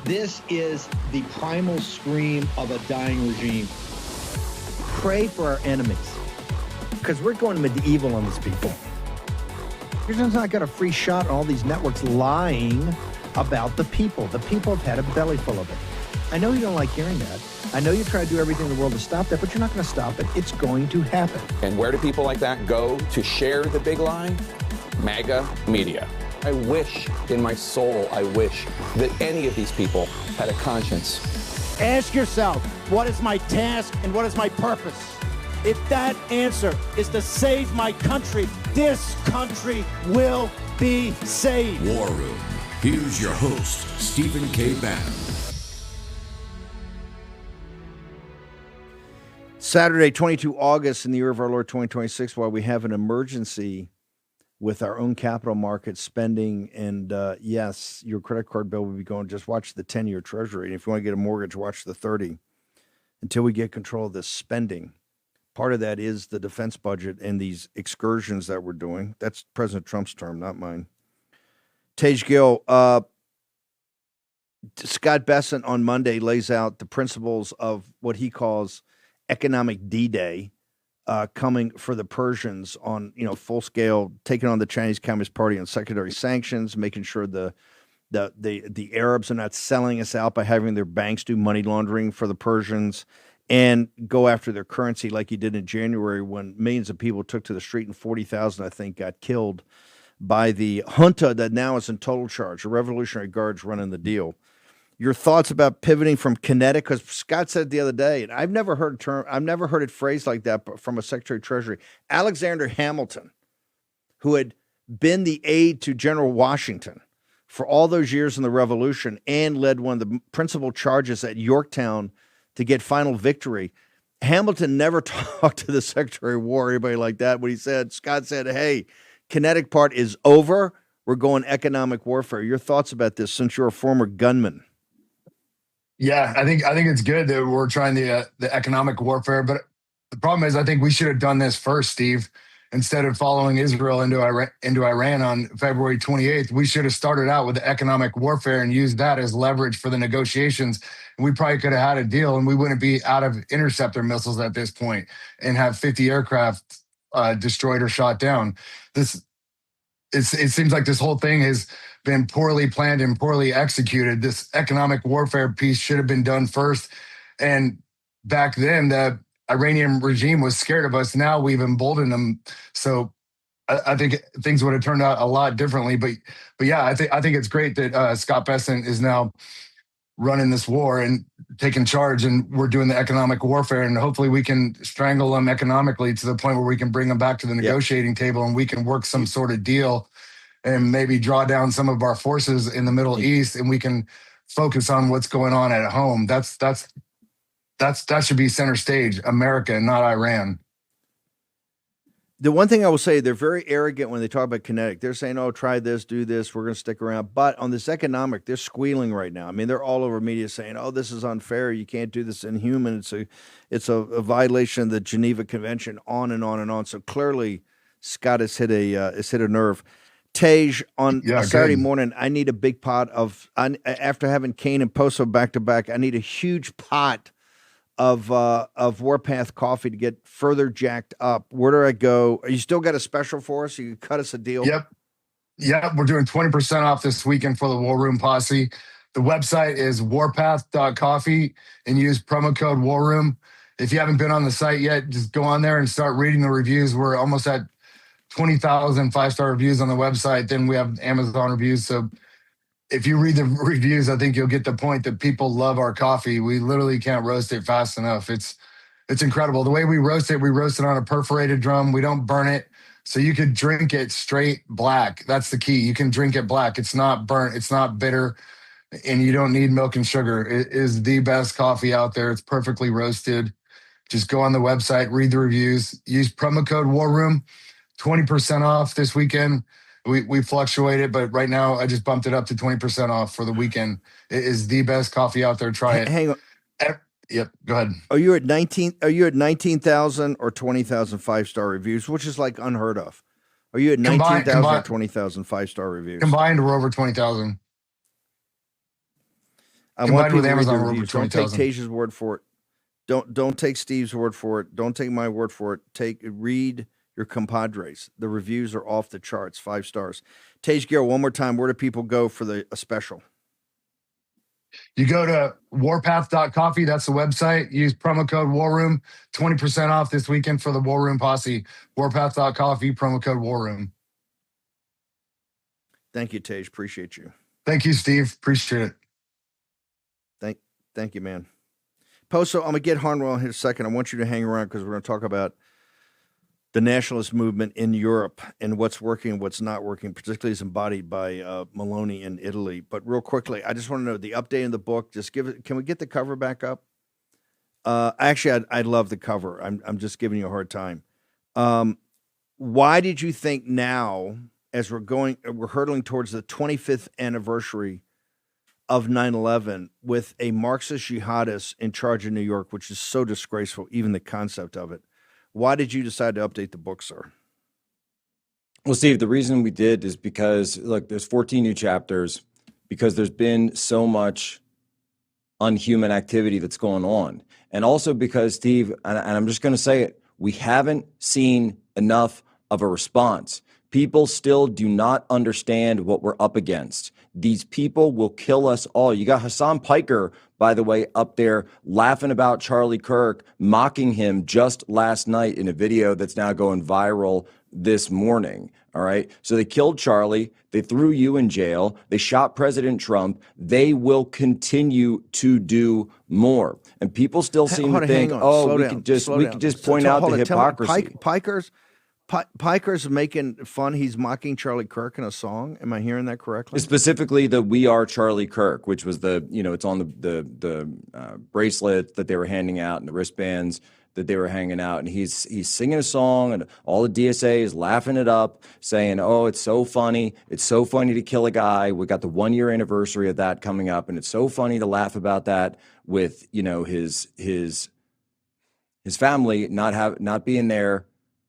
This is the primal scream of a dying regime. Pray for our enemies, because we're going medieval on these people. You're just not got a free shot on all these networks lying about the people. The people have had a belly full of it. I know you don't like hearing that. I know you try to do everything in the world to stop that, but you're not going to stop it. It's going to happen. And where do people like that go to share the big lie? MAGA media. I wish, in my soul, I wish that any of these people had a conscience. Ask yourself, what is my task and what is my purpose? If that answer is to save my country, this country will be saved. War Room. Here's your host, Stephen K. Bannon. Saturday, 22 August in the year of our Lord 2026, while we have an emergency with our own capital market spending, and yes, your credit card bill will be going, just watch the 10-year Treasury. And if you want to get a mortgage, watch the 30 until we get control of this spending. Part of that is the defense budget and these excursions that we're doing. That's President Trump's term, not mine. Tej Gill, Scott Bessent on Monday lays out the principles of what he calls economic D-Day coming for the Persians on, full scale, taking on the Chinese Communist Party on secondary sanctions, making sure the Arabs are not selling us out by having their banks do money laundering for the Persians, and go after their currency like he did in January when millions of people took to the street and 40,000, I think, got killed by the junta that now is in total charge, the Revolutionary Guards running the deal. Your thoughts about pivoting from kinetic, because Scott said the other day, and I've never heard it phrased like that from a Secretary of Treasury, Alexander Hamilton, who had been the aide to General Washington for all those years in the Revolution and led one of the principal charges at Yorktown to get final victory. Hamilton never talked to the Secretary of War or anybody like that. When he said, Scott said, hey, kinetic part is over. We're going economic warfare. Your thoughts about this, since you're a former gunman? Yeah, I think it's good that we're trying the economic warfare, but the problem is I think we should have done this first, Steve. Instead of following Israel into Iran on February 28th, we should have started out with the economic warfare and used that as leverage for the negotiations. And we probably could have had a deal, and we wouldn't be out of interceptor missiles at this point and have 50 aircraft destroyed or shot down. It seems like this whole thing has been poorly planned and poorly executed. This economic warfare piece should have been done first. And back then, the Iranian regime was scared of us. Now we've emboldened them. So I think things would have turned out a lot differently. But yeah, I think it's great that Scott Bessent is now running this war and taking charge, and we're doing the economic warfare, and hopefully we can strangle them economically to the point where we can bring them back to the negotiating table and we can work some sort of deal and maybe draw down some of our forces in the Middle East, and we can focus on what's going on at home. That should be center stage, America, not Iran. The one thing I will say, they're very arrogant when they talk about kinetic. They're saying, oh, try this, do this, we're going to stick around. But on this economic, they're squealing right now. I mean, they're all over media saying, oh, this is unfair. You can't do this inhuman. It's a violation of the Geneva Convention, on and on and on. So clearly, Scott has hit a nerve. Tej, on Saturday morning, I need a big pot of, after having Kane and Poso back to back, I need a huge pot of Warpath coffee to get further jacked up. Where do I go? You still got a special for us? You can cut us a deal? Yep. We're doing 20% off this weekend for the War Room Posse. The website is warpath.coffee and use promo code War Room. If you haven't been on the site yet, just go on there and start reading the reviews. We're almost at 20,000 5-star reviews on the website. Then we have Amazon reviews. So if you read the reviews, I think you'll get the point that people love our coffee. We literally can't roast it fast enough. It's incredible. The way we roast it on a perforated drum. We don't burn it. So you could drink it straight black. That's the key. You can drink it black. It's not burnt. It's not bitter. And you don't need milk and sugar. It is the best coffee out there. It's perfectly roasted. Just go on the website, read the reviews, use promo code War Room, 20% off this weekend. We fluctuated, but right now I just bumped it up to 20% off for the weekend. It is the best coffee out there. Try it. Hang on. Yep. Go ahead. Are you at 19,000 or 20,000 5-star reviews, which is like unheard of? Are you at 19,000 or 20,000 5-star reviews? Combined, we're over 20,000. I want Combined people with to read the Amazon, we're over reviews. Don't take 20,000. Tasia's word for it. Don't take Steve's word for it. Don't take my word for it. Read your compadres. The reviews are off the charts. 5 stars. Tage Garrett, one more time. Where do people go for a special? You go to warpath.coffee. That's the website. Use promo code War Room. 20% off this weekend for the War Room posse. Warpath.coffee, promo code War Room. Thank you, Tage. Appreciate you. Thank you, Steve. Appreciate it. Thank you, man. Poso, I'm going to get Harnwell in here in a second. I want you to hang around because we're going to talk about the nationalist movement in Europe and what's working and what's not working, particularly as embodied by Meloni in Italy. But real quickly, I just want to know the update in the book. Just give it. Can we get the cover back up? Actually, I love the cover. I'm just giving you a hard time. Why did you think now, as we're hurtling towards the 25th anniversary of 9/11 with a Marxist jihadist in charge of New York, which is so disgraceful, even the concept of it. Why did you decide to update the book, sir? Well, Steve, the reason we did is because, look, there's 14 new chapters because there's been so much unhuman activity that's going on. And also because, Steve, and I'm just going to say it, we haven't seen enough of a response. People still do not understand what we're up against. These people will kill us all. You got Hassan Piker, by the way, up there laughing about Charlie Kirk, mocking him just last night in a video that's now going viral this morning. All right. So they killed Charlie. They threw you in jail. They shot President Trump. They will continue to do more. And people still seem to think, oh, we could just point out the hypocrisy. Piker's making fun. He's mocking Charlie Kirk in a song. Am I hearing that correctly? Specifically, the "We Are Charlie Kirk," which was it's on the bracelet that they were handing out and the wristbands that they were hanging out, and he's singing a song, and all the DSA is laughing it up, saying, "Oh, it's so funny! It's so funny to kill a guy. We got the 1-year anniversary of that coming up, and it's so funny to laugh about that with his family not being there."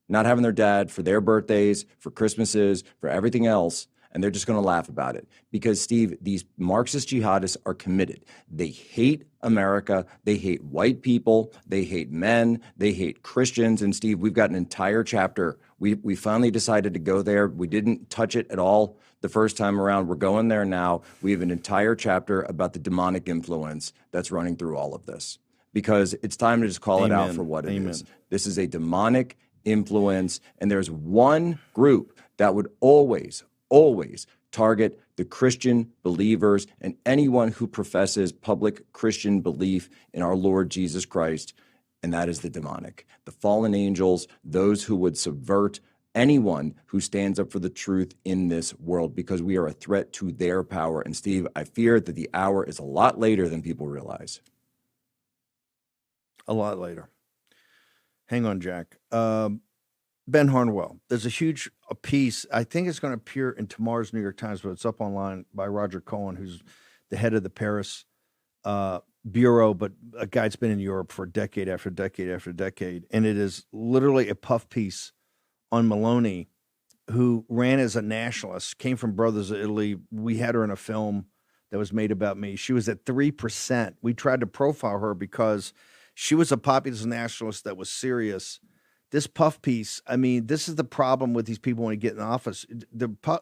Not having their dad for their birthdays, for Christmases, for everything else, and they're just going to laugh about it. Because, Steve, these Marxist jihadists are committed. They hate America. They hate white people. They hate men. They hate Christians. And, Steve, we've got an entire chapter. We finally decided to go there. We didn't touch it at all the first time around. We're going there now. We have an entire chapter about the demonic influence that's running through all of this. Because it's time to just call it out for what it is. This is a demonic influence, and there's one group that would always target the Christian believers and anyone who professes public Christian belief in our Lord Jesus Christ, and that is the demonic, the fallen angels, those who would subvert anyone who stands up for the truth in this world, because we are a threat to their power. And Steve, I fear that the hour is a lot later than people realize. A lot later. Hang on, Jack. Ben Harnwell, there's a huge piece. I think it's going to appear in tomorrow's New York Times, but it's up online by Roger Cohen, who's the head of the Paris bureau, but a guy that's been in Europe for decade after decade after decade. And it is literally a puff piece on Meloni, who ran as a nationalist, came from Brothers of Italy. We had her in a film that was made about me. She was at 3%. We tried to profile her because she was a populist nationalist that was serious. This puff piece, I mean, this is the problem with these people when you get in office.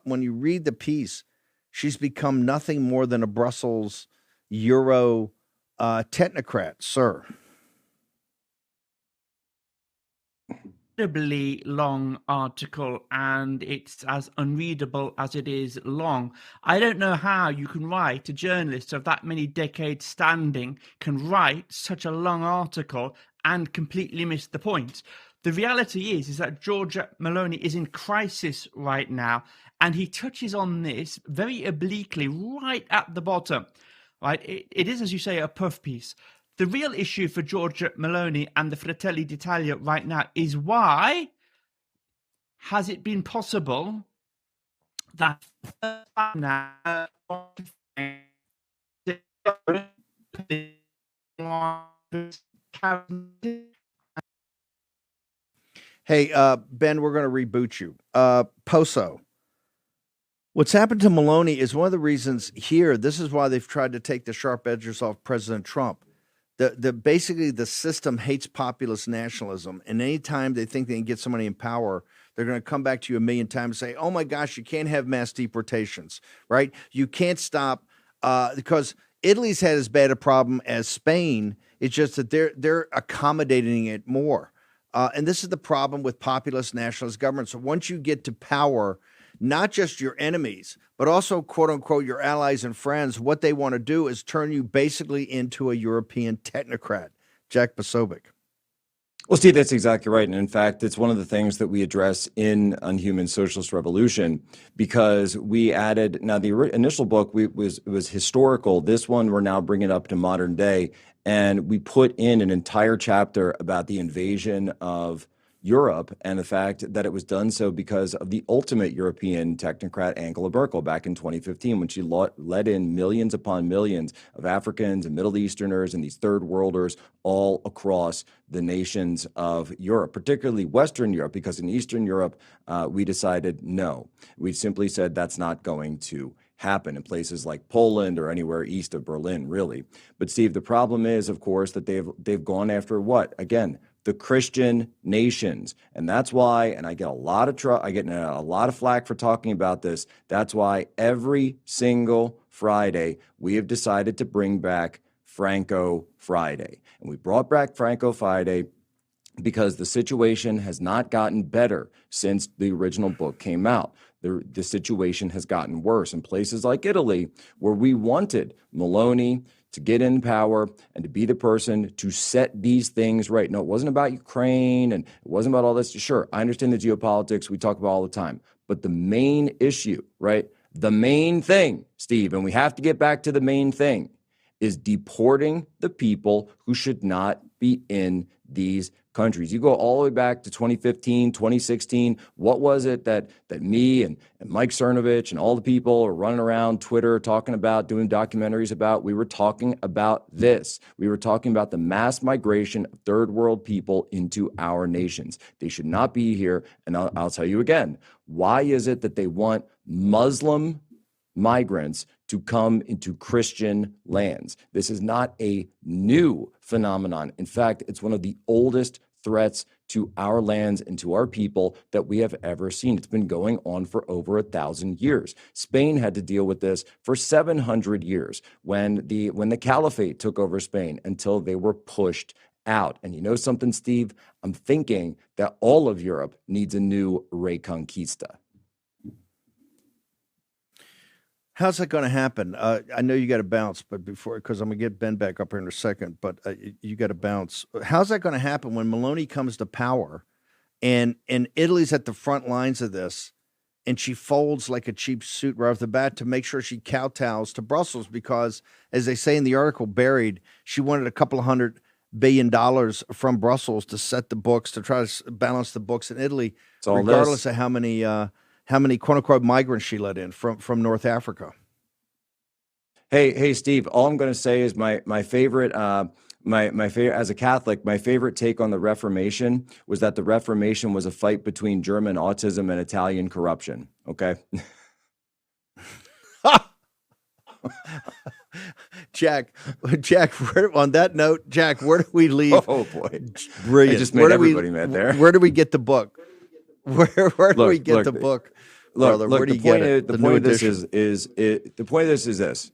When you read the piece, she's become nothing more than a Brussels Euro technocrat, sir. Incredibly long article, and it's as unreadable as it is long. I don't know how you can write, a journalist of that many decades standing can write such a long article and completely miss the point. The reality is that Giorgia Meloni is in crisis right now, and he touches on this very obliquely right at the bottom. Right, it is, as you say, a puff piece. The real issue for Giorgia Meloni and the Fratelli d'Italia right now is, why has it been possible that now Hey, Ben, we're going to reboot you. Poso, What's happened to Meloni is one of the reasons here. This is why they've tried to take the sharp edges off President Trump. Basically the system hates populist nationalism, and anytime they think they can get somebody in power, they're going to come back to you a million times and say, "Oh my gosh, you can't have mass deportations, right? You can't stop because Italy's had as bad a problem as Spain. It's just that they're accommodating it more, and this is the problem with populist nationalist governments. So once you get to power, not just your enemies, but also, quote unquote, your allies and friends, what they want to do is turn you basically into a European technocrat." Jack Posobiec. Well, Steve, that's exactly right. And in fact, it's one of the things that we address in Unhuman Socialist Revolution, because we added, now the initial book was historical. This one we're now bringing up to modern day. And we put in an entire chapter about the invasion of Europe and the fact that it was done so because of the ultimate European technocrat, Angela Merkel, back in 2015, when she let in millions upon millions of Africans and Middle Easterners and these third worlders all across the nations of Europe, particularly Western Europe, because in Eastern Europe, we decided no. We simply said that's not going to happen in places like Poland or anywhere east of Berlin, really. But Steve, the problem is, of course, that they've gone after what? Again, the Christian nations. And that's why, and I get a lot of flack for talking about this. That's why every single Friday we have decided to bring back Franco Friday. And we brought back Franco Friday because the situation has not gotten better since the original book came out. The situation has gotten worse in places like Italy, where we wanted Meloni to get in power and to be the person to set these things right. No, it wasn't about Ukraine and it wasn't about all this. Sure, I understand the geopolitics we talk about all the time. But the main issue, right, the main thing, Steve, and we have to get back to the main thing, is deporting the people who should not be in these countries. You go all the way back to 2015, 2016. What was it that me and Mike Cernovich and all the people are running around Twitter talking about, doing documentaries about? We were talking about this. We were talking about the mass migration of third world people into our nations. They should not be here. And I'll tell you again, why is it that they want Muslim migrants to come into Christian lands? This is not a new phenomenon. In fact, it's one of the oldest threats to our lands and to our people that we have ever seen. It's been going on for over 1,000 years. Spain had to deal with this for 700 years when the caliphate took over Spain, until they were pushed out. And you know something, Steve? I'm thinking that all of Europe needs a new Reconquista. How's that going to happen? I know you got to bounce, but because I'm going to get Ben back up here in a second, but you got to bounce. How's that going to happen when Meloni comes to power and Italy's at the front lines of this, and she folds like a cheap suit right off the bat to make sure she kowtows to Brussels because, as they say in the article, Buried, she wanted $200 billion from Brussels to set the books, to try to balance the books in Italy, regardless of how many quote unquote migrants she let in from North Africa. Hey, Steve, all I'm going to say is my favorite, my favorite, as a Catholic, my favorite take on the Reformation was that the Reformation was a fight between German autism and Italian corruption. Okay. Jack, on that note, Jack, where do we leave? Oh boy. Brilliant. I just made everybody mad there. Where do we get the book? Where do we get the book, brother? Where do you get it? The point of this is this.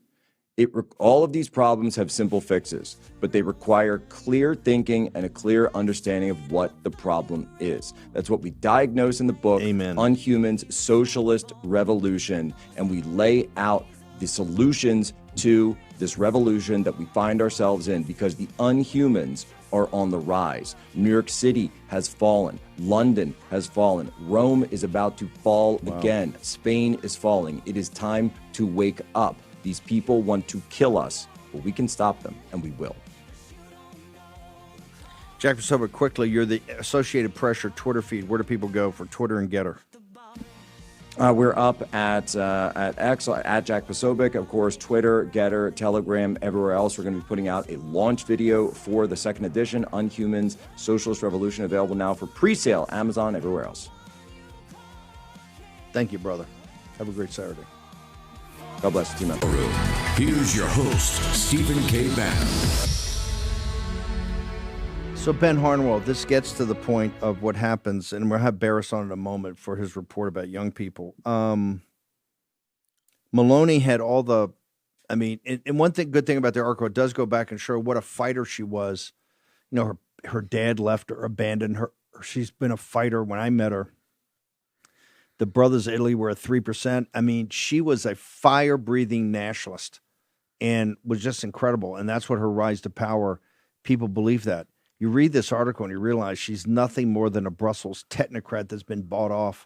All of these problems have simple fixes, but they require clear thinking and a clear understanding of what the problem is. That's what we diagnose in the book, Amen. Unhuman's Socialist Revolution, and we lay out the solutions to this revolution that we find ourselves in, because the Unhumans are on the rise. New York City has fallen. London has fallen. Rome is about to fall again. Spain is falling. It is time to wake up. These people want to kill us, but we can stop them, and we will. Jack Posobiec, quickly, you're the Associated Press Twitter feed. Where do people go for Twitter and Getter? We're up at X, at Jack Posobiec, of course, Twitter, Getter, Telegram, everywhere else. We're going to be putting out a launch video for the second edition, Unhumans, Socialist Revolution, available now for pre-sale, Amazon, everywhere else. Thank you, brother. Have a great Saturday. God bless you, team. Here's your host, Stephen K. Bannon. So, Ben Harnwell, this gets to the point of what happens, and we'll have Baris on in a moment for his report about young people. Meloni had all the, I mean, and one good thing about the article, it does go back and show what a fighter she was. You know, her dad left her, abandoned her. She's been a fighter when I met her. The brothers of Italy were at 3%. I mean, she was a fire-breathing nationalist and was just incredible. And that's what her rise to power, people believe that. You read this article and you realize she's nothing more than a Brussels technocrat that's been bought off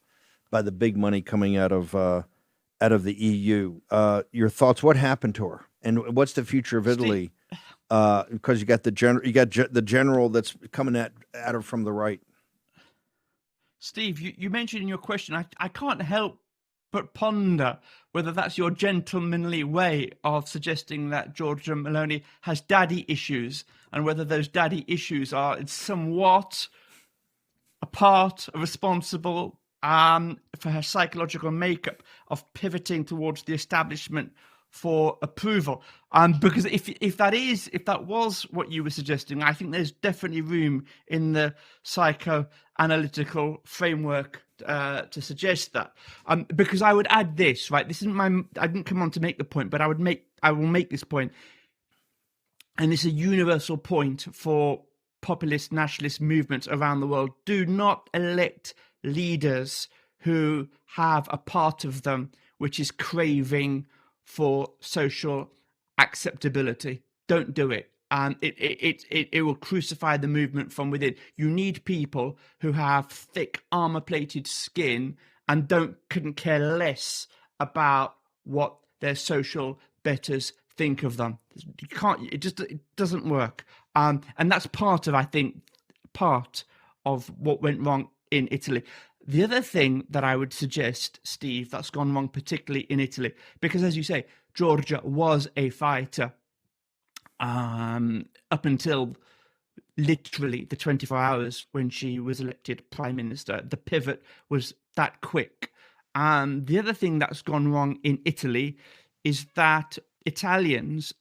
by the big money coming out of the EU. Your thoughts? What happened to her, and what's the future of Italy? Because you got the general that's coming at her from the right. Steve, you mentioned in your question, I can't help but ponder whether that's your gentlemanly way of suggesting that Giorgia Meloni has daddy issues, and whether those daddy issues are somewhat a part of responsible for her psychological makeup of pivoting towards the establishment for approval. Because if that was what you were suggesting, I think there's definitely room in the psychoanalytical framework to suggest that. Because I would add this, right? This isn't I didn't come on to make the point, but I will make this point. And it's a universal point for populist nationalist movements around the world. Do not elect leaders who have a part of them which is craving for social acceptability. Don't do it. It will crucify the movement from within. You need people who have thick armor-plated skin and couldn't care less about what their social betters think of them. You can't. It doesn't work. And that's part of what went wrong in Italy. The other thing that I would suggest, Steve, that's gone wrong, particularly in Italy, because as you say, Giorgia was a fighter up until literally the 24 hours when she was elected prime minister. The pivot was that quick. The other thing that's gone wrong in Italy is that Italians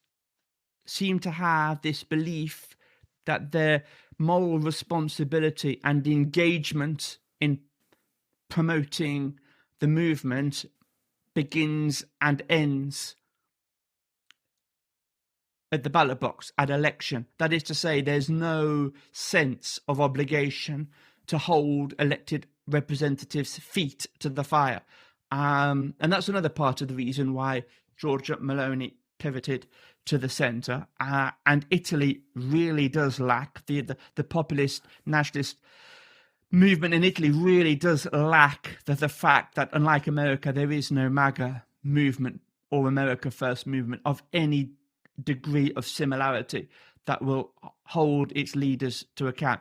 seem to have this belief that their moral responsibility and engagement in promoting the movement begins and ends at the ballot box, at election. That is to say, there's no sense of obligation to hold elected representatives' feet to the fire. And that's another part of the reason why Giorgia Meloni pivoted to the centre. And Italy really does lack, the populist nationalist movement in Italy really does lack the fact that, unlike America, there is no MAGA movement or America First movement of any degree of similarity that will hold its leaders to account.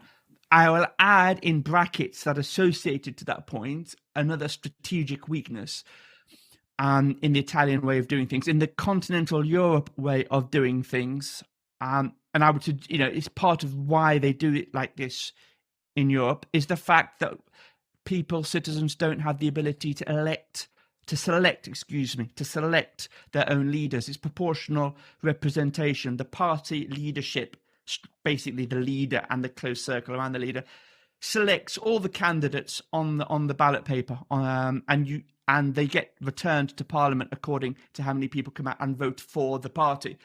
I will add in brackets that associated to that point another strategic weakness in the Italian way of doing things, in the continental Europe way of doing things. And I would, it's part of why they do it like this in Europe, is the fact that citizens don't have the ability to select their own leaders. It's proportional representation. The party leadership, basically the leader and the close circle around the leader, selects all the candidates on the ballot paper, and they get returned to Parliament according to how many people come out and vote for the party.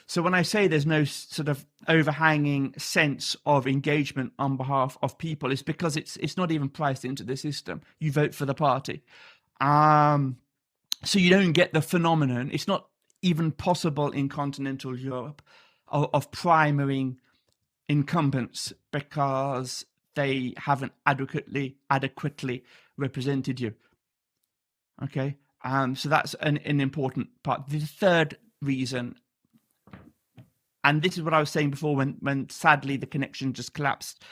So when I say there's no sort of overhanging sense of engagement on behalf of people, it's because it's not even priced into the system. You vote for the party. So you don't get the phenomenon. It's not even possible in continental Europe of primarying incumbents because they haven't adequately represented you. Okay, so that's an important part. The third reason, and this is what I was saying before when sadly the connection just collapsed,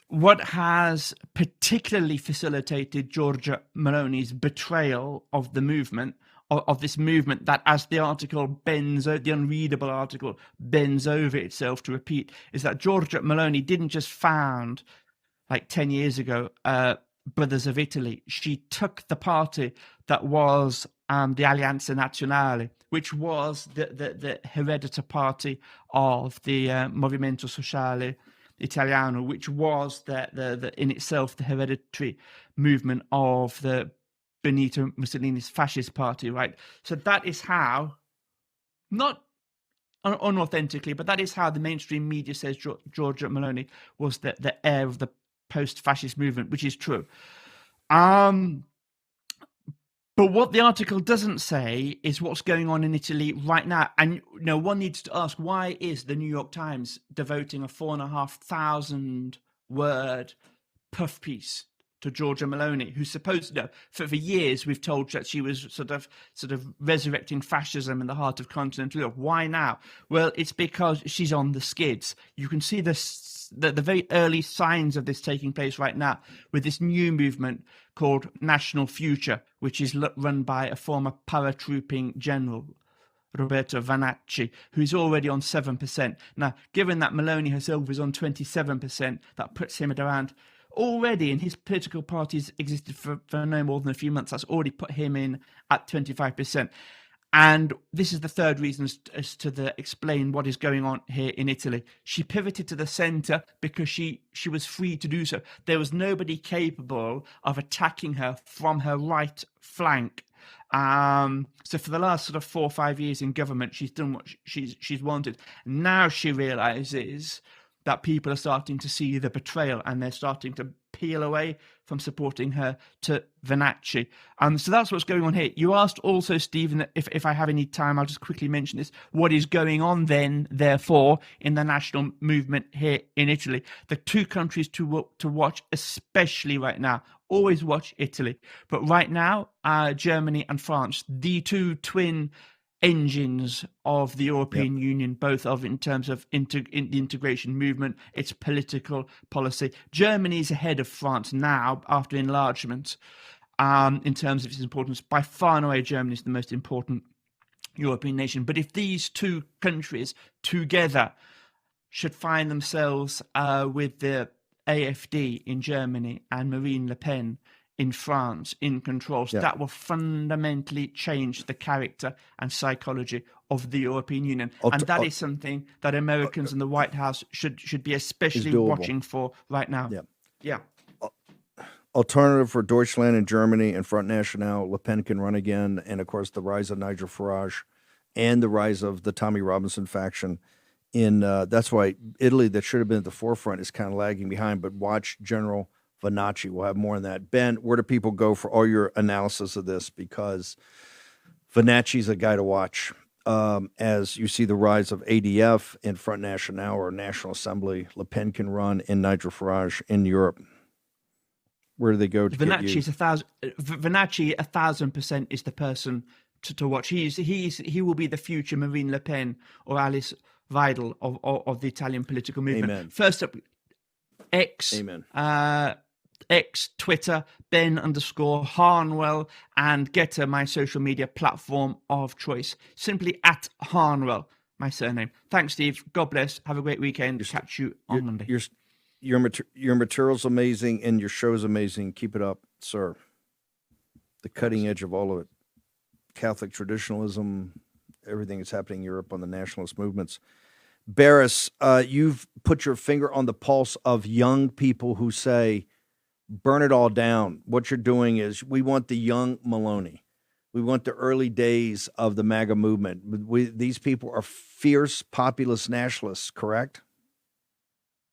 what has particularly facilitated Giorgia Meloni's betrayal of the movement, of this movement that, as the unreadable article bends over itself to repeat, is that Giorgia Meloni didn't just found, like 10 years ago, Brothers of Italy. She took the party that was the Alleanza Nazionale, which was the hereditary party of the Movimento Sociale Italiano, which was the in itself the hereditary movement of the Benito Mussolini's fascist party, right? So that is how, not unauthentically, but that is how the mainstream media says Giorgia Meloni was the heir of the post-fascist movement, which is true. But what the article doesn't say is what's going on in Italy right now. And one needs to ask, why is the New York Times devoting a 4,500 word puff piece to Giorgia Meloni, who's supposed to, for years we've told that she was sort of resurrecting fascism in the heart of continental Europe. Why now? Well, it's because she's on the skids. You can see the very early signs of this taking place right now with this new movement called National Future, which is run by a former paratrooping general, Roberto Vanacci, who's already on 7%. Now, given that Meloni herself is on 27%, that puts him at around, already, and his political parties existed for no more than a few months, that's already put him in at 25%. And this is the third reason as to explain what is going on here in Italy. She pivoted to the centre because she was free to do so. There was nobody capable of attacking her from her right flank. So for the last sort of 4 or 5 years in government, she's done what she's wanted. Now she realises that people are starting to see the betrayal and they're starting to peel away from supporting her to Vanacci. So that's what's going on here. You asked also, Stephen, if I have any time, I'll just quickly mention this. What is going on then, therefore, in the national movement here in Italy? The two countries to watch, especially right now. Always watch Italy. But right now, Germany and France, the two twin engines of the European Union, both of in terms of the integration movement, its political policy. Germany is ahead of France now after enlargement in terms of its importance. By far and away, Germany is the most important European nation. But if these two countries together should find themselves with the AfD in Germany and Marine Le Pen in France in control, that will fundamentally change the character and psychology of the European Union. And that is something that Americans in the White House should be especially watching for right now. Yeah. Alternative for Deutschland in Germany and Front National, Le Pen can run again. And, of course, the rise of Nigel Farage and the rise of the Tommy Robinson faction. That's why Italy, that should have been at the forefront, is kind of lagging behind. But watch General Vanacci. We'll have more on that. Ben, where do people go for all your analysis of this? Because Vanacci's a guy to watch. As you see the rise of ADF in Front National or National Assembly, Le Pen can run in Nigel Farage in Europe. Where do they go to Vanacci's Vanacci 1,000% is the person to watch. He will be the future Marine Le Pen or Alice Weidel of the Italian political movement. Amen. First up, X, Twitter, Ben_Harnwell, and Getter, my social media platform of choice. Simply at Harnwell, my surname. Thanks, Steve. God bless. Have a great weekend. Catch you on Monday. Your material's amazing and your show's amazing. Keep it up, sir. The cutting edge of all of it. Catholic traditionalism, everything that's happening in Europe on the nationalist movements. Baris, you've put your finger on the pulse of young people who say, burn it all down. What you're doing is we want the young Meloni. We want the early days of the MAGA movement. These people are fierce populist nationalists, correct?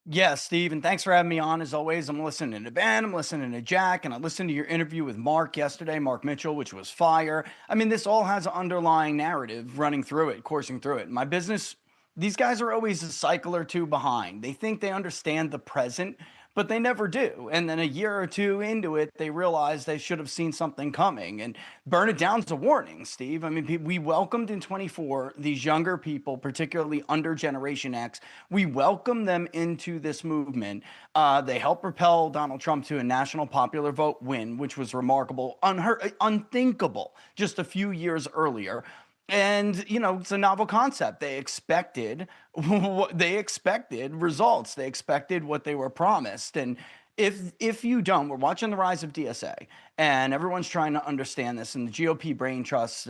Yes, Steve, and thanks for having me on. As always, I'm listening to Ben, I'm listening to Jack, and I listened to your interview with Mark yesterday, Mark Mitchell, which was fire. I mean, this all has an underlying narrative running through it, coursing through it. My business, these guys are always a cycle or two behind. They think they understand the present, but they never do. And then a year or two into it, they realize they should have seen something coming. And burn it down's a warning, Steve. I mean, we welcomed in 24 these younger people, particularly under Generation X. We welcomed them into this movement. They helped propel Donald Trump to a national popular vote win, which was remarkable, unthinkable just a few years earlier. And, you know, it's a novel concept. They expected results. They expected what they were promised. And if you don't, we're watching the rise of DSA. And everyone's trying to understand this. And the GOP brain trusts,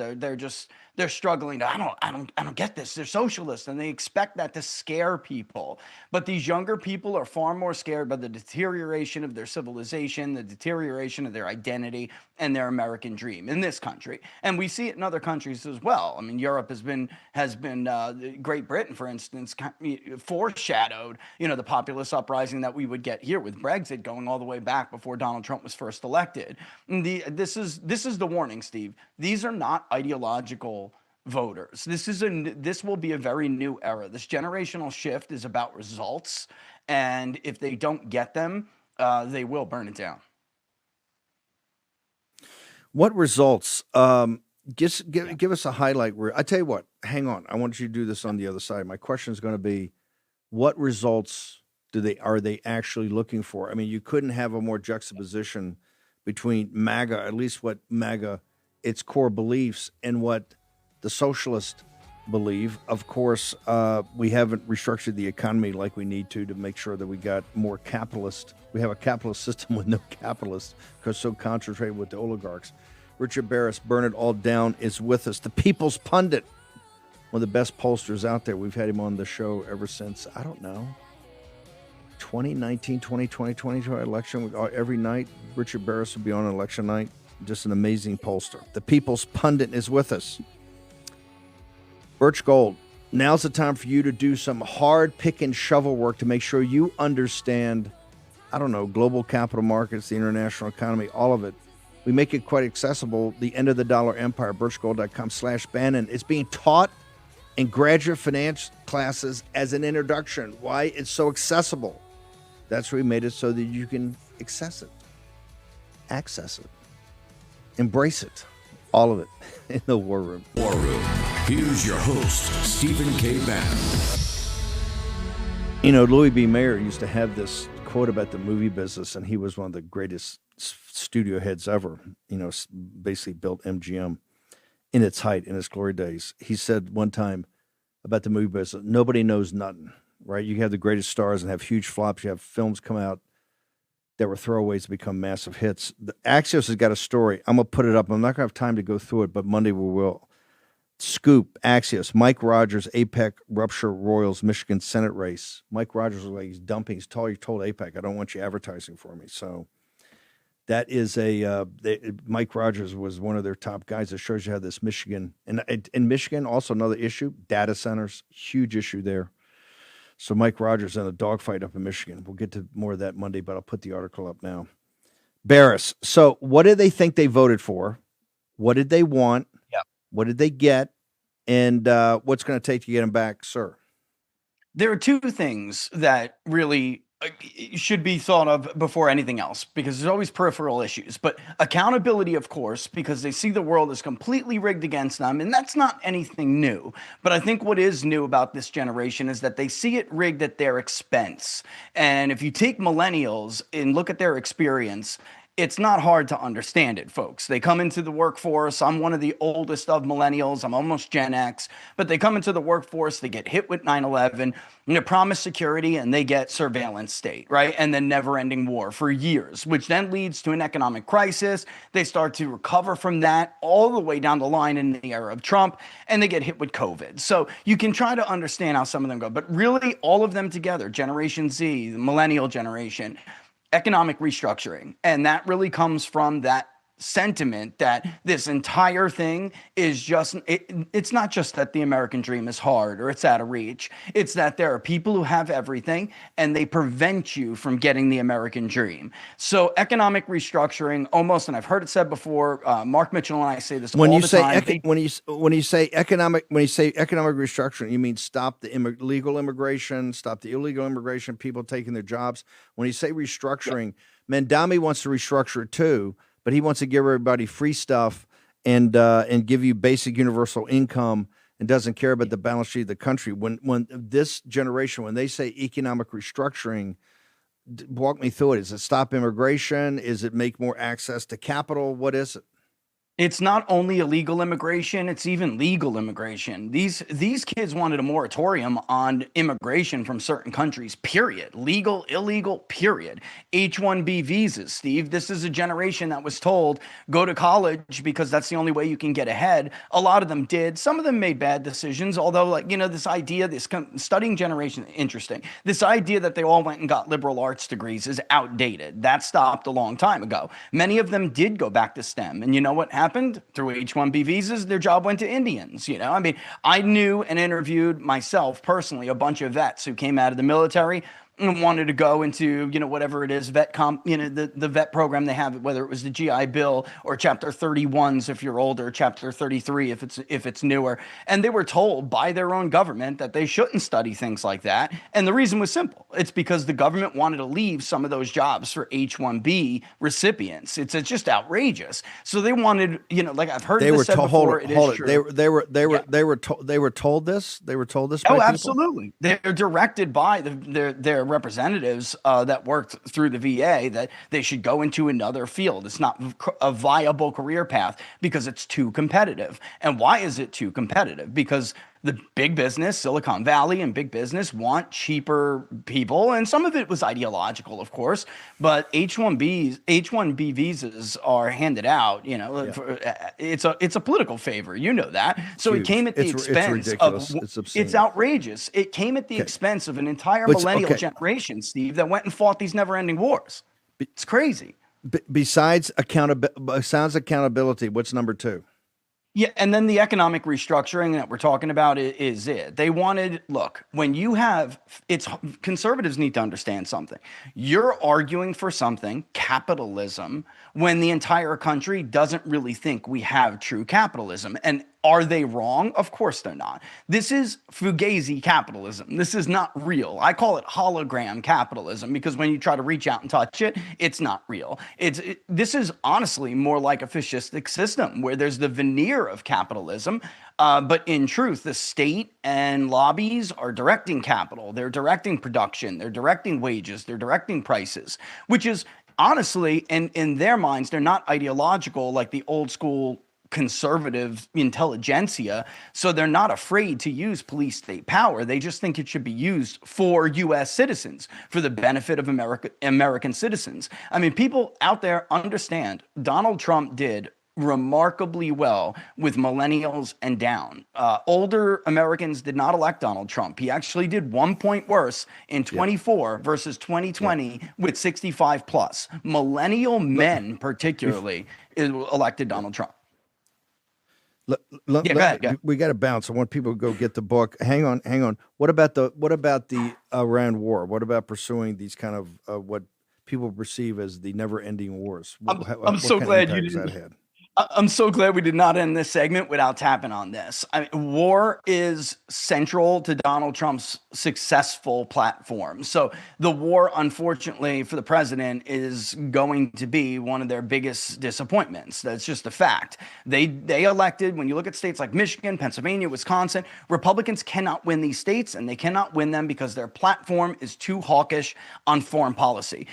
they're struggling to, I don't get this. They're socialists and they expect that to scare people. But these younger people are far more scared by the deterioration of their civilization, the deterioration of their identity and their American dream in this country. And we see it in other countries as well. I mean, Europe has been Great Britain, for instance, foreshadowed, the populist uprising that we would get here with Brexit going all the way back before Donald Trump was first elected. This is the warning, Steve. These are not ideological voters. This will be a very new era. This generational shift is about results, and if they don't get them, they will burn it down. What results? Just give us a highlight. I tell you what, hang on. I want you to do this on the other side. My question is going to be, what results are they actually looking for? I mean, you couldn't have a more juxtaposition between MAGA, at least what MAGA, its core beliefs, and what the socialists believe. Of course, we haven't restructured the economy like we need to make sure that we got more capitalist. We have a capitalist system with no capitalists because so concentrated with the oligarchs. Richard Baris, Burn It All Down, is with us. The People's Pundit, one of the best pollsters out there. We've had him on the show ever since, 2019, 2020, 2020 election. Every night, Richard Baris will be on election night. Just an amazing pollster. The People's Pundit is with us. Birch Gold, now's the time for you to do some hard pick and shovel work to make sure you understand, global capital markets, the international economy, all of it. We make it quite accessible. The End of the Dollar Empire, birchgold.com/Bannon. It's being taught in graduate finance classes as an introduction. Why? It's so accessible. That's why we made it so that you can access it, embrace it, all of it in the War Room. War Room. Here's your host, Stephen K. Bannon. Louis B. Mayer used to have this quote about the movie business, and he was one of the greatest studio heads ever, basically built MGM in its height, in its glory days. He said one time about the movie business, nobody knows nothing, right? You have the greatest stars and have huge flops. You have films come out that were throwaways to become massive hits. The Axios has got a story. I'm going to put it up. I'm not going to have time to go through it, but Monday we will. Scoop, Axios, Mike Rogers, APEC, rupture Royals, Michigan Senate race. Mike Rogers was like, he's dumping. He told APEC, I don't want you advertising for me. So that is Mike Rogers was one of their top guys. That shows you how this Michigan, and in Michigan, also another issue, data centers, huge issue there. So Mike Rogers in a dogfight up in Michigan. We'll get to more of that Monday, but I'll put the article up now. Baris, so what did they think they voted for? What did they want? Yeah. What did they get? And what's going to take to get them back, sir? There are two things that really should be thought of before anything else, because there's always peripheral issues. But accountability, of course, because they see the world as completely rigged against them, and that's not anything new. But I think what is new about this generation is that they see it rigged at their expense. And if you take millennials and look at their experience, it's not hard to understand it, folks. They come into the workforce. I'm one of the oldest of millennials. I'm almost Gen X. But they come into the workforce, they get hit with 9/11, and they're promised security, and they get surveillance state, right? And then never-ending war for years, which then leads to an economic crisis. They start to recover from that all the way down the line in the era of Trump, and they get hit with COVID. So you can try to understand how some of them go. But really, all of them together, Generation Z, the millennial generation, economic restructuring. And that really comes from that sentiment that this entire thing is just, it's not just that the American dream is hard or it's out of reach. It's that there are people who have everything and they prevent you from getting the American dream. So economic restructuring almost, and I've heard it said before, Mark Mitchell and I say this all the time. When you say economic restructuring, you mean stop the legal immigration, stop the illegal immigration, people taking their jobs. When you say restructuring, Mandami wants to restructure it too, but he wants to give everybody free stuff and give you basic universal income and doesn't care about the balance sheet of the country. When this generation, when they say economic restructuring, walk me through it. Is it stop immigration? Is it make more access to capital? What is it? It's not only illegal immigration, it's even legal immigration. These kids wanted a moratorium on immigration from certain countries, period. Legal, illegal, period. H-1B visas, Steve. This is a generation that was told, go to college because that's the only way you can get ahead. A lot of them did. Some of them made bad decisions, although, like, you know, this idea, this studying generation, interesting. This idea that they all went and got liberal arts degrees is outdated. That stopped a long time ago. Many of them did go back to STEM. And you know what happened? Through H-1B visas, their job went to Indians. You know, I mean, I knew and interviewed myself personally a bunch of vets who came out of the military and wanted to go into, you know, whatever it is, the vet program they have, whether it was the GI Bill or Chapter 31s if you're older, Chapter 33 if it's newer. And they were told by their own government that they shouldn't study things like that. And the reason was simple. It's because the government wanted to leave some of those jobs for H-1B recipients. It's just outrageous. So they wanted, you know, like I've heard this said before. It is true. They were told this. They were told this. By Oh, people? absolutely. They're directed by their representatives that worked through the VA that they should go into another field. It's not a viable career path because it's too competitive. And why is it too competitive? Because the big business, Silicon Valley and big business want cheaper people. And some of it was ideological, of course, but H-1B visas are handed out, you know, it's a political favor. You know that. So it came at the expense of, it's outrageous. It came at the expense of an entire millennial generation, Steve, that went and fought these never ending wars. It's crazy. Besides accountability, what's number two? Yeah, and then the economic restructuring that we're talking about is it. They wanted, look, when you have, conservatives need to understand something. You're arguing for something, capitalism, when the entire country doesn't really think we have true capitalism. And are they wrong? Of course they're not. This is fugazi capitalism. This is not real. I call it hologram capitalism because when you try to reach out and touch it, it's not real. This is honestly more like a fascistic system where there's the veneer of capitalism, but in truth, the state and lobbies are directing capital. They're directing production. They're directing wages. They're directing prices, which is honestly, in their minds, they're not ideological like the old school conservative intelligentsia, so they're not afraid to use police state power. They just think it should be used for U.S. citizens, for the benefit of American citizens. I mean, people out there understand Donald Trump did remarkably well with millennials and down. Older Americans did not elect Donald Trump. He actually did 1 point worse in 24 versus 2020 with 65 plus. Millennial men particularly elected Donald Trump. Go ahead. We got to bounce. I want people to go get the book. Hang on. What about the Iran war? What about pursuing these kind of what people perceive as the never-ending wars? I'm so glad you didn't. I'm so glad we did not end this segment without tapping on this. I mean, war is central to Donald Trump's successful platform. So the war, unfortunately, for the president is going to be one of their biggest disappointments. That's just a fact. They elected, when you look at states like Michigan, Pennsylvania, Wisconsin, Republicans cannot win these states, and they cannot win them because their platform is too hawkish on foreign policy.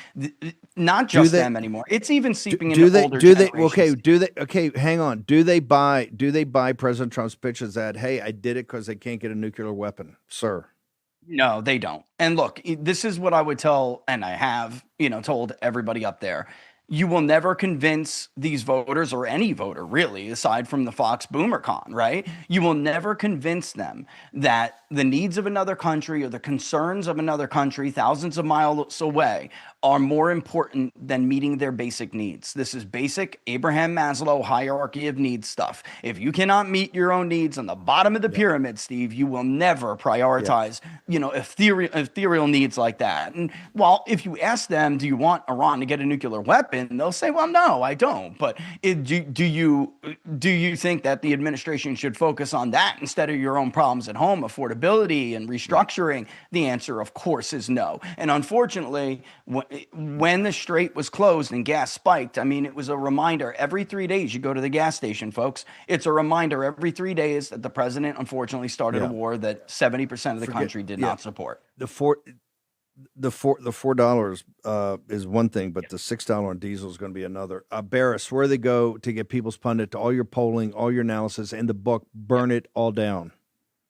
Not just them anymore. It's even seeping into older generations. Okay, hang on. Do they buy President Trump's pitches that, hey, I did it because they can't get a nuclear weapon, sir? No, they don't. And look, this is what I would tell, and I have, told everybody up there. You will never convince these voters, or any voter really, aside from the Fox boomer con, right? You will never convince them that the needs of another country or the concerns of another country thousands of miles away are more important than meeting their basic needs. This is basic Abraham Maslow hierarchy of needs stuff. If you cannot meet your own needs on the bottom of the pyramid, Steve, you will never prioritize, ethereal needs like that. And while if you ask them, do you want Iran to get a nuclear weapon? They'll say, well, no, I don't. But do you think that the administration should focus on that instead of your own problems at home, affordability and restructuring? The answer, of course, is no. And unfortunately, when the strait was closed and gas spiked, I mean, it was a reminder every 3 days you go to the gas station, folks. It's a reminder every 3 days that the president, unfortunately, started a war that 70% of the country did not support. the $4 is one thing, but the $6 on diesel is going to be another. Baris, where they go to get People's Pundit, to all your polling, all your analysis, and the book, burn it all down.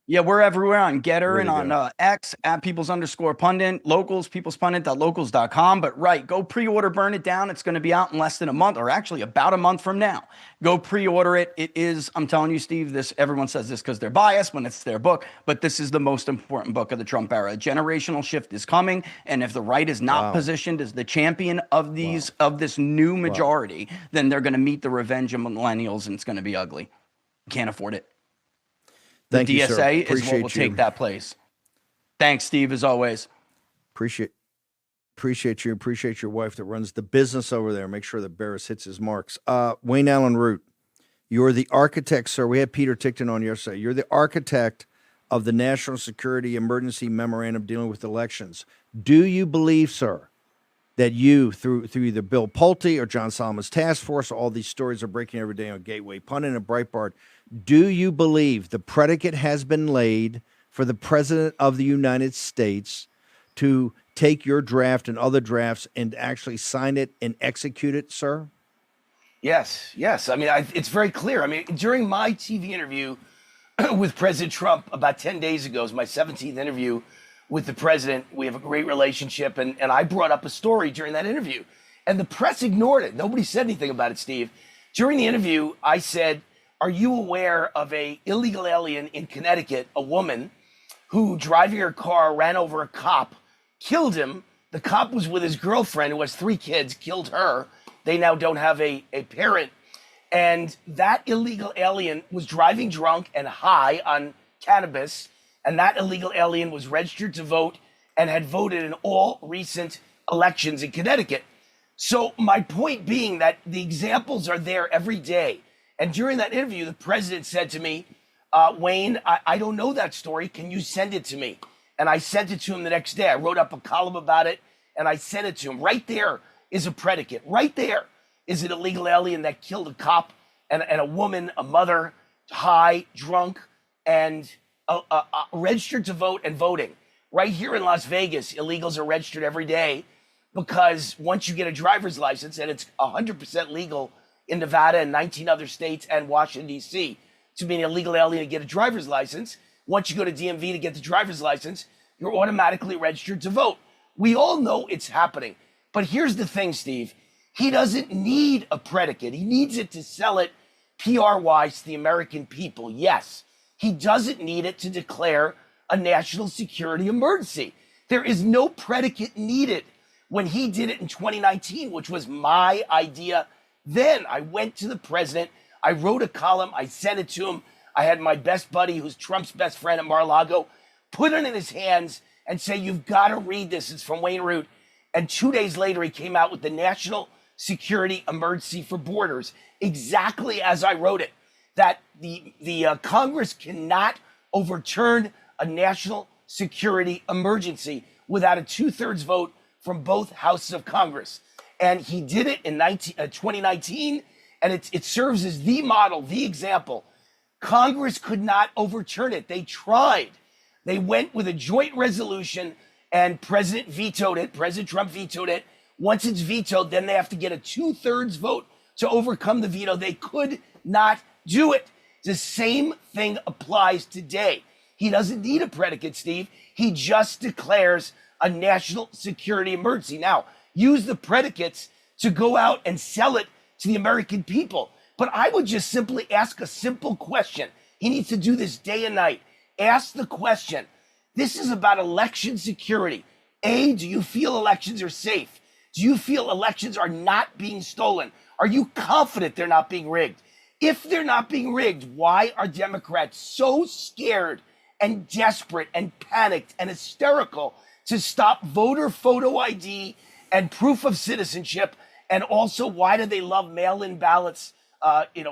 Yeah, we're everywhere on Getter and Ready to on X at peoples_pundit, locals, peoplespundit.locals.com. But right, go pre-order Burn It Down. It's going to be out in less than a month, or actually about a month from now. Go pre-order it. It is, I'm telling you, Steve, this, everyone says this because they're biased when it's their book, but this is the most important book of the Trump era. A generational shift is coming, and if the right is not positioned as the champion of these of this new majority, then they're going to meet the revenge of millennials, and it's going to be ugly. Can't afford it. Thank the you, DSA sir. is Appreciate what will take that place. Thanks, Steve, as always. Appreciate you. Appreciate your wife that runs the business over there. Make sure that Baris hits his marks. Wayne Allyn Root, you're the architect, sir. We had Peter Tickton on yesterday. You're the architect of the National Security Emergency Memorandum dealing with elections. Do you believe, sir, that you, through either Bill Pulte or John Solomon's task force, all these stories are breaking every day on Gateway Pundit and Breitbart, do you believe the predicate has been laid for the President of the United States to take your draft and other drafts and actually sign it and execute it, sir? Yes. I mean, it's very clear. I mean, during my TV interview with President Trump about 10 days ago, it was my 17th interview with the president. We have a great relationship, and I brought up a story during that interview, and the press ignored it. Nobody said anything about it, Steve. During the interview, I said, are you aware of a illegal alien in Connecticut, a woman who, driving her car, ran over a cop, killed him? The cop was with his girlfriend, who has 3 kids, killed her. They now don't have a parent. And that illegal alien was driving drunk and high on cannabis. And that illegal alien was registered to vote and had voted in all recent elections in Connecticut. So my point being that the examples are there every day. And during that interview, the president said to me, Wayne, I don't know that story. Can you send it to me? And I sent it to him the next day. I wrote up a column about it, and I sent it to him. Right there is a predicate. Right there is an illegal alien that killed a cop and a woman, a mother, high, drunk, and registered to vote and voting. Right here in Las Vegas, illegals are registered every day because once you get a driver's license, and it's 100% legal in Nevada and 19 other states and Washington, D.C., to be an illegal alien to get a driver's license, once you go to DMV to get the driver's license, you're automatically registered to vote. We all know it's happening. But here's the thing, Steve. He doesn't need a predicate. He needs it to sell it PR-wise to the American people. Yes, he doesn't need it to declare a national security emergency. There is no predicate needed. When he did it in 2019, which was my idea, then I went to the president. I wrote a column. I sent it to him. I had my best buddy, who's Trump's best friend at Mar-a-Lago, put it in his hands and say, you've got to read this. It's from Wayne Root. And 2 days later, he came out with the National Security Emergency for Borders, exactly as I wrote it, that the Congress cannot overturn a national security emergency without a 2/3 vote from both houses of Congress. And he did it in 2019, and it serves as the model, the example. Congress could not overturn it. They tried. They went with a joint resolution, and President vetoed it. President Trump vetoed it. Once it's vetoed, then they have to get a 2/3 vote to overcome the veto. They could not do it. The same thing applies today. He doesn't need a predicate, Steve. He just declares a national security emergency. Now, use the predicates to go out and sell it to the American people. But I would just simply ask a simple question. He needs to do this day and night. Ask the question. This is about election security. A, do you feel elections are safe? Do you feel elections are not being stolen? Are you confident they're not being rigged? If they're not being rigged, why are Democrats so scared and desperate and panicked and hysterical to stop voter photo ID and proof of citizenship? And also, why do they love mail-in ballots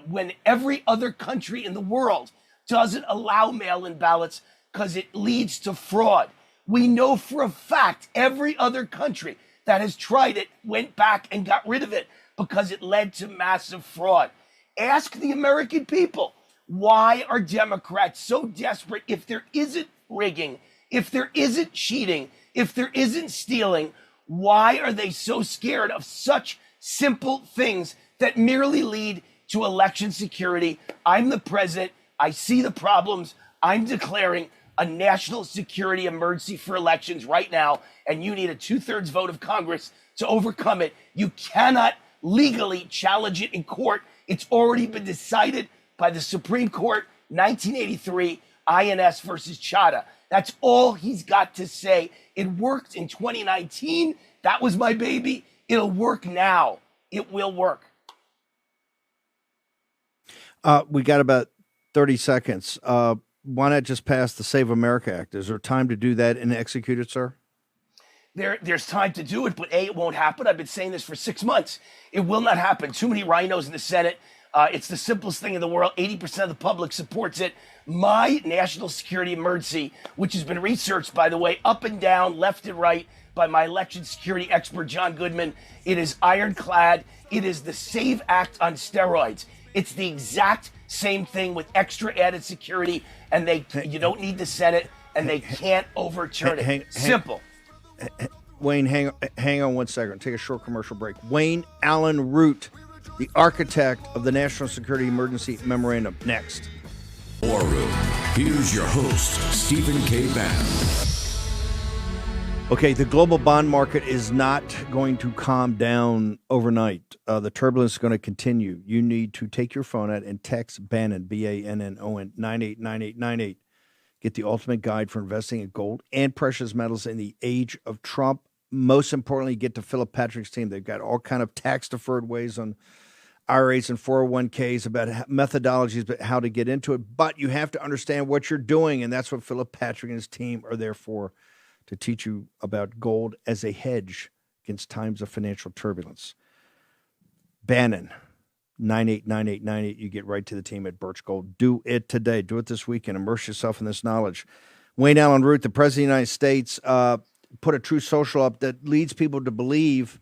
when every other country in the world doesn't allow mail-in ballots because it leads to fraud? We know for a fact every other country that has tried it went back and got rid of it because it led to massive fraud. Ask the American people, why are Democrats so desperate if there isn't rigging, If there isn't cheating, if there isn't stealing, why are they so scared of such simple things that merely lead to election security? I'm the president. I see the problems. I'm declaring a national security emergency for elections right now, and you need a 2/3 vote of Congress to overcome it. You cannot legally challenge it in court. It's already been decided by the Supreme Court, 1983, INS versus Chadha. That's all he's got to say. It worked in 2019. That was my baby. It'll work now. It will work. We got about 30 seconds. Why not just pass the Save America Act? Is there time to do that and execute it, sir? There's time to do it, but A, it won't happen. I've been saying this for 6 months. It will not happen. Too many rhinos in the Senate. It's the simplest thing in the world. 80% of the public supports it. My national security emergency, which has been researched, by the way, up and down, left and right, by my election security expert, John Goodman. It is ironclad. It is the SAVE Act on steroids. It's the exact same thing with extra added security, and you don't need the Senate, and they can't overturn it. Simple. Wayne, hang on 1 second. Take a short commercial break. Wayne Allyn Root, the architect of the National Security Emergency Memorandum. Next. War Room. Here's your host, Stephen K. Bannon. Okay, the global bond market is not going to calm down overnight. The turbulence is going to continue. You need to take your phone out and text Bannon, Bannon, 989898. Get the ultimate guide for investing in gold and precious metals in the age of Trump. Most importantly, get to Philip Patrick's team. They've got all kind of tax-deferred ways on IRAs and 401ks about methodologies, but how to get into it. But you have to understand what you're doing, and that's what Philip Patrick and his team are there for, to teach you about gold as a hedge against times of financial turbulence. Bannon, 989898. You get right to the team at Birch Gold. Do it today. Do it this weekend. Immerse yourself in this knowledge. Wayne Allyn Root, the President of the United States, put a True Social up that leads people to believe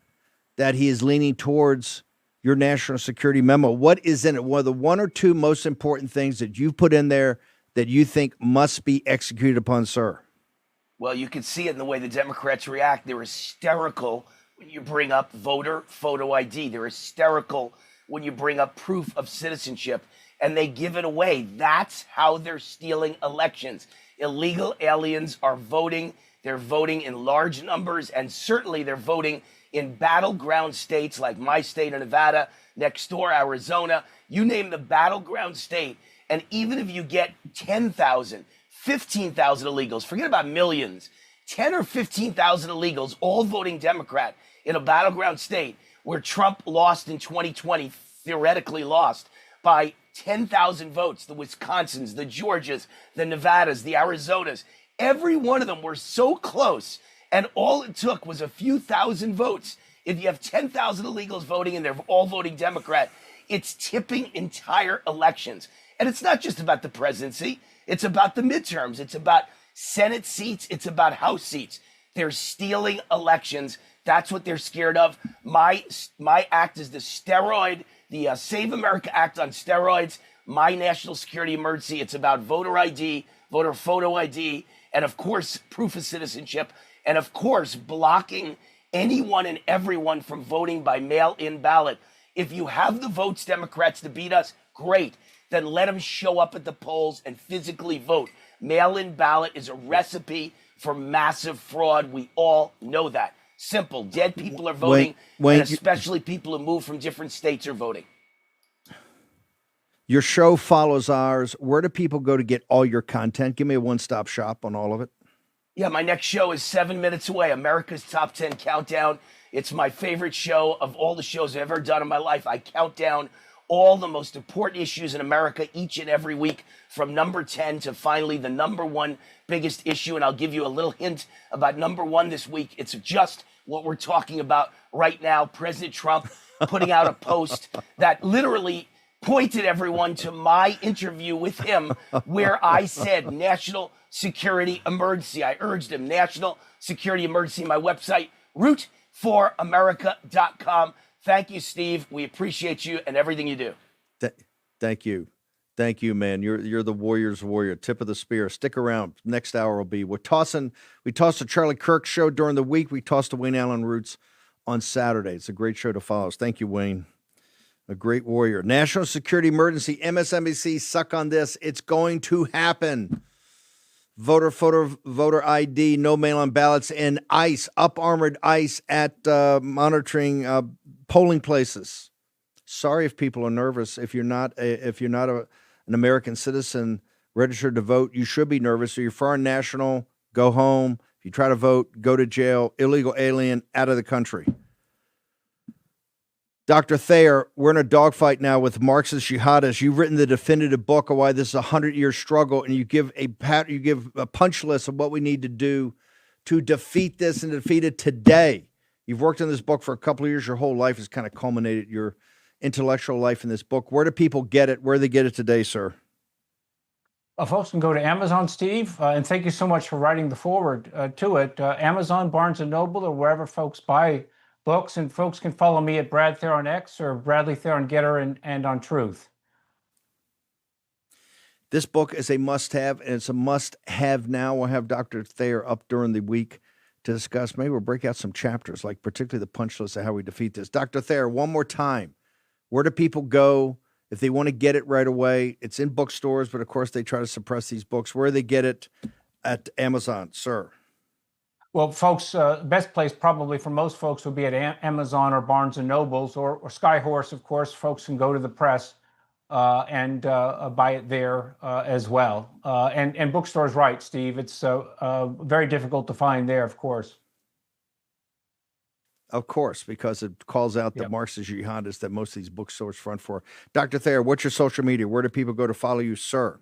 that he is leaning towards your national security memo. What is in it? One of the one or two most important things that you've put in there that you think must be executed upon, sir? Well, you can see it in the way the Democrats react. They're hysterical when you bring up voter photo ID. They're hysterical when you bring up proof of citizenship, and they give it away. That's how they're stealing elections. Illegal aliens are voting. They're voting in large numbers, and certainly they're voting in battleground states like my state of Nevada, next door, Arizona. You name the battleground state, and even if you get 10,000, 15,000 illegals, forget about millions, 10 or 15,000 illegals all voting Democrat in a battleground state where Trump lost in 2020, theoretically lost by 10,000 votes, the Wisconsins, the Georgias, the Nevadas, the Arizonas, every one of them were so close, and all it took was a few thousand votes. If you have 10,000 illegals voting and they're all voting Democrat, it's tipping entire elections. And it's not just about the presidency. It's about the midterms. It's about Senate seats. It's about House seats. They're stealing elections. That's what they're scared of. My act is the steroid, the Save America Act on steroids. My national security emergency. It's about voter ID, voter photo ID, and of course, proof of citizenship, and of course, blocking anyone and everyone from voting by mail-in ballot. If you have the votes, Democrats, to beat us, great. Then let them show up at the polls and physically vote. Mail-in ballot is a recipe for massive fraud. We all know that. Simple. Dead people are voting, and especially people who move from different states are voting. Your show follows ours. Where do people go to get all your content? Give me a one-stop shop on all of it. Yeah, my next show is 7 minutes away, America's Top 10 Countdown. It's my favorite show of all the shows I've ever done in my life. I count down all the most important issues in America each and every week, from number 10 to finally the number one biggest issue. And I'll give you a little hint about number one this week. It's just what we're talking about right now. President Trump putting out a post that literally pointed everyone to my interview with him, where I said national security emergency. I urged him, national security emergency. My website, rootforamerica.com. Thank you, Steve. We appreciate you and everything you do. Thank you. Thank you, man. You're the Warriors' warrior, tip of the spear. Stick around. Next hour will be we tossed the Charlie Kirk show during the week. We tossed the Wayne Allyn Roots on Saturday. It's a great show to follow. Thank you, Wayne. A great warrior. National security emergency. MSNBC, suck on this. It's going to happen. Voter ID, no mail-in ballots, and ICE, up-armored ICE at monitoring polling places. Sorry if people are nervous. If you're not an American citizen registered to vote, you should be nervous. So you're foreign national, go home. If you try to vote, go to jail. Illegal alien, out of the country. Dr. Thayer, we're in a dogfight now with Marxist jihadists. You've written the definitive book of why this is a 100-year struggle, and you give a punch list of what we need to do to defeat this and defeat it today. You've worked on this book for a couple of years. Your whole life has kind of culminated your intellectual life in this book. Where do people get it? Where do they get it today, sir? Folks can go to Amazon, Steve, and thank you so much for writing the foreword to it. Amazon, Barnes & Noble, or wherever folks buy books, and folks can follow me at Brad Thayer on X or Bradley Thayer on Getter and on Truth. This book is a must-have, and it's a must-have now. We'll have Dr. Thayer up during the week to discuss. Maybe we'll break out some chapters, like particularly the punch list of how we defeat this. Dr. Thayer, one more time. Where do people go if they want to get it right away? It's in bookstores, but of course they try to suppress these books. Where do they get it at Amazon, sir? Well, folks, best place probably for most folks would be at Amazon or Barnes & Nobles or Skyhorse, of course. Folks can go to the press and buy it there as well. And bookstores, right, Steve. It's very difficult to find there, of course. Of course, because it calls out the Marxist jihadists that most of these bookstores front for. Dr. Thayer, what's your social media? Where do people go to follow you, sir?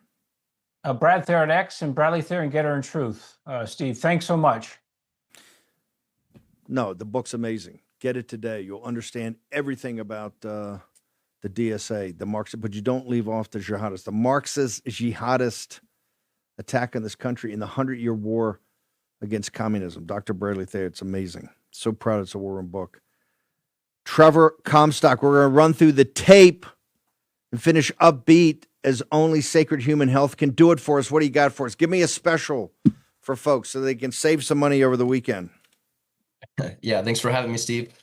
Brad Thayer at X and Bradley Thayer and Getter and Truth. Steve, thanks so much. No, the book's amazing. Get it today. You'll understand everything about the DSA, the Marxist, but you don't leave off the jihadists. The Marxist jihadist attack on this country in the 100-year war against communism. Dr. Bradley Thayer, it's amazing. So proud it's a war room book. Trevor Comstock, we're going to run through the tape and finish upbeat as only Sacred Human Health can do it for us. What do you got for us? Give me a special for folks so they can save some money over the weekend. Yeah, thanks for having me, Steve.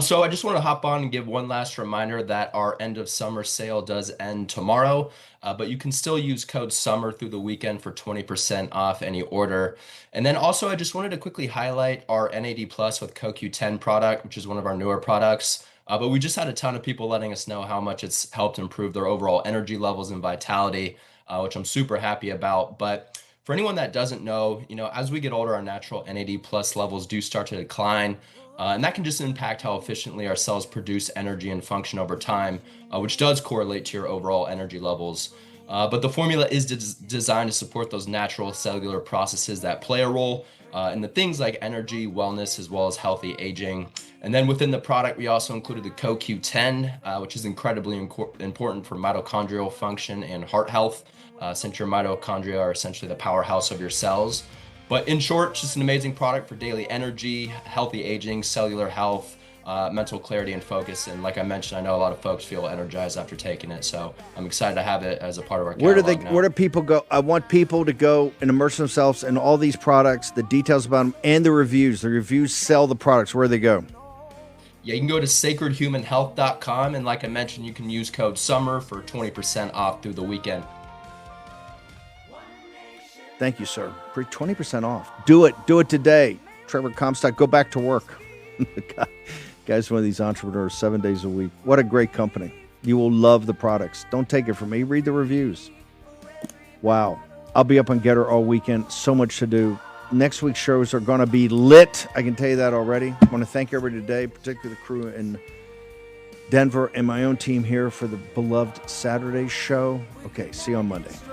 So I just want to hop on and give one last reminder that our end of summer sale does end tomorrow, but you can still use code SUMMER through the weekend for 20% off any order. And then also I just wanted to quickly highlight our NAD Plus with CoQ10 product, which is one of our newer products. But we just had a ton of people letting us know how much it's helped improve their overall energy levels and vitality, which I'm super happy about. But for anyone that doesn't know, as we get older, our natural NAD Plus levels do start to decline. And that can just impact how efficiently our cells produce energy and function over time, which does correlate to your overall energy levels. But the formula is designed to support those natural cellular processes that play a role in the things like energy, wellness, as well as healthy aging. And then within the product, we also included the CoQ10, which is incredibly important for mitochondrial function and heart health, since your mitochondria are essentially the powerhouse of your cells. But in short, just an amazing product for daily energy, healthy aging, cellular health, mental clarity and focus. And like I mentioned, I know a lot of folks feel energized after taking it. So I'm excited to have it as a part of our catalog. Where do people go? I want people to go and immerse themselves in all these products, the details about them, and the reviews. The reviews sell the products. Where do they go? Yeah, you can go to sacredhumanhealth.com. And like I mentioned, you can use code SUMMER for 20% off through the weekend. Thank you, sir. 20% off. Do it. Do it today. Trevor Comstock, go back to work. Guy's one of these entrepreneurs 7 days a week. What a great company. You will love the products. Don't take it from me. Read the reviews. Wow. I'll be up on Getter all weekend. So much to do. Next week's shows are going to be lit. I can tell you that already. I want to thank everybody today, particularly the crew in Denver and my own team here for the beloved Saturday show. Okay, see you on Monday.